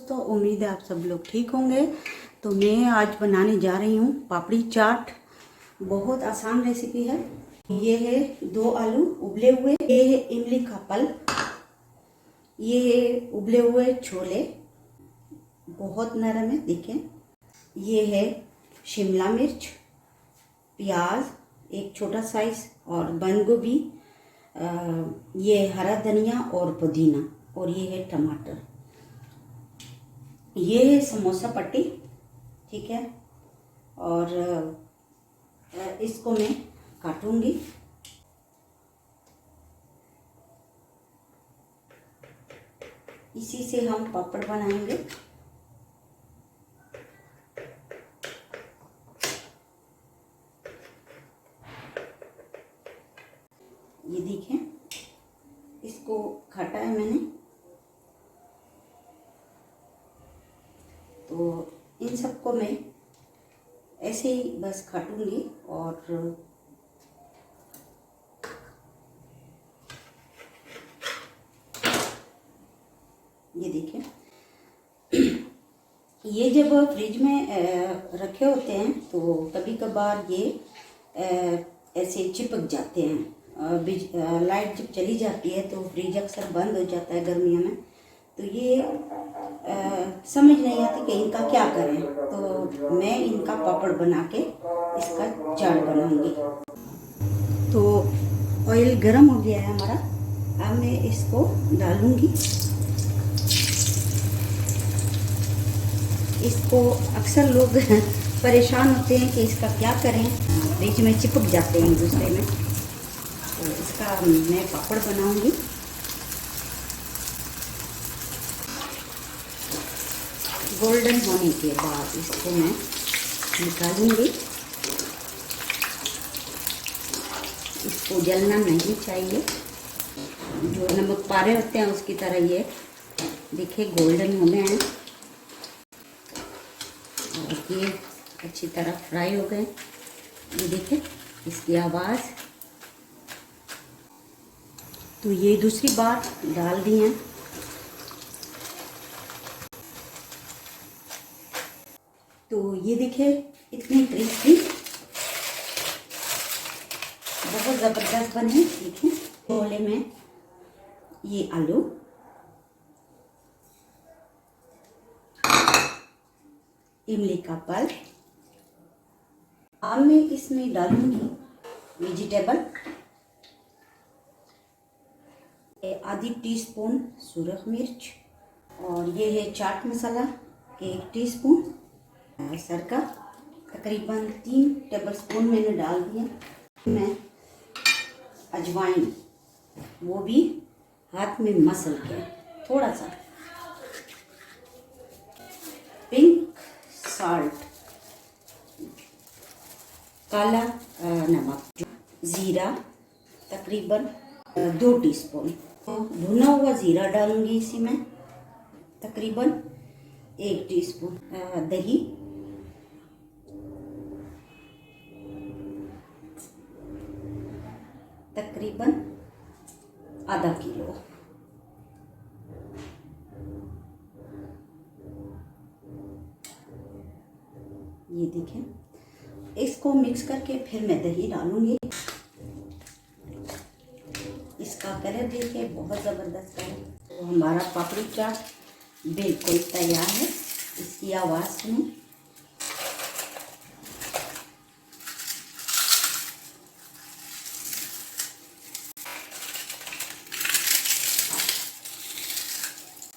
दोस्तों, उम्मीद है आप सब लोग ठीक होंगे। तो मैं आज बनाने जा रही हूँ पापड़ी चाट। बहुत आसान रेसिपी है। ये है 2 आलू उबले हुए, ये है इमली का पल्प, ये है उबले हुए छोले, बहुत नरम है देखें। ये है शिमला मिर्च, प्याज एक छोटा साइज और बंद गोभी, ये हरा धनिया और पुदीना, और ये है टमाटर। ये है समोसा पट्टी, ठीक है। और इसको मैं काटूंगी। इसी से हम पापड़ बनाएंगे। ये देखें, इसको काटा है मैंने। तो इन सबको मैं ऐसे ही बस काटूंगी। और ये देखिए, ये जब फ्रिज में रखे होते हैं तो कभी कभार ये ऐसे चिपक जाते हैं। लाइट जब चली जाती है तो फ्रिज अक्सर बंद हो जाता है गर्मियों में। तो ये समझ नहीं आती कि इनका क्या करें। तो मैं इनका पापड़ बना के इसका चाट बनाऊंगी। तो ऑयल गरम हो गया है हमारा। अब मैं इसको डालूंगी। इसको अक्सर लोग परेशान होते हैं कि इसका क्या करें, बीच में चिपक जाते हैं एक दूसरे में। तो इसका मैं पापड़ बनाऊंगी। गोल्डन होने के बाद इसको मैं निकालूंगी। इसको जलना नहीं चाहिए। जो नमक पारे होते हैं उसकी तरह ये देखिए गोल्डन हो गए हैं। और ये अच्छी तरह फ्राई हो गए। ये देखिए इसकी आवाज़। तो ये दूसरी बार डाल दी हैं। तो ये देखिए इतनी क्रिस्पी, बहुत ज़बरदस्त बने। देखिए छोले में ये आलू, इमली का पल्प। अब मैं इसमें डालूंगी वेजिटेबल। आधी टीस्पून सूरख मिर्च, और ये है चाट मसाला 1 टीस्पून, सरका तकरीबन 3 टेबलस्पून मैंने डाल दिया। मैं अजवाइन, वो भी हाथ में मसल के थोड़ा सा। पिंक साल्ट, काला नमक, जीरा तकरीबन 2 टीस्पून। तो भुना हुआ जीरा डालूंगी इसी में, तकरीबन 1 टीस्पून। दही, तकरीबन आधा किलो। ये देखें, इसको मिक्स करके फिर मैं दही डालूंगी। इसका कलर देखिए बहुत ज़बरदस्त है। तो हमारा पापड़ी चाट बिल्कुल तैयार है। इसकी आवाज़ सुनो।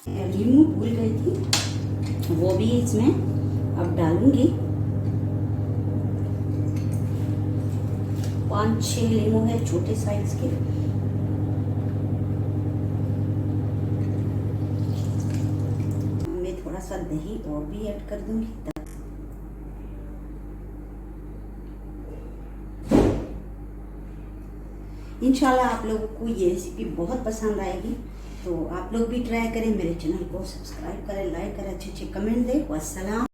लीमू भूल गई थी, वो भी इसमें अब डालूंगी। 5-6 लीमू है छोटे साइज के। मैं थोड़ा सा दही और भी ऐड कर दूंगी। इंशाल्लाह आप लोगों को ये रेसिपी बहुत पसंद आएगी। तो आप लोग भी ट्राई करें, मेरे चैनल को सब्सक्राइब करें, लाइक करें, अच्छे अच्छे कमेंट दें। वस्सलाम।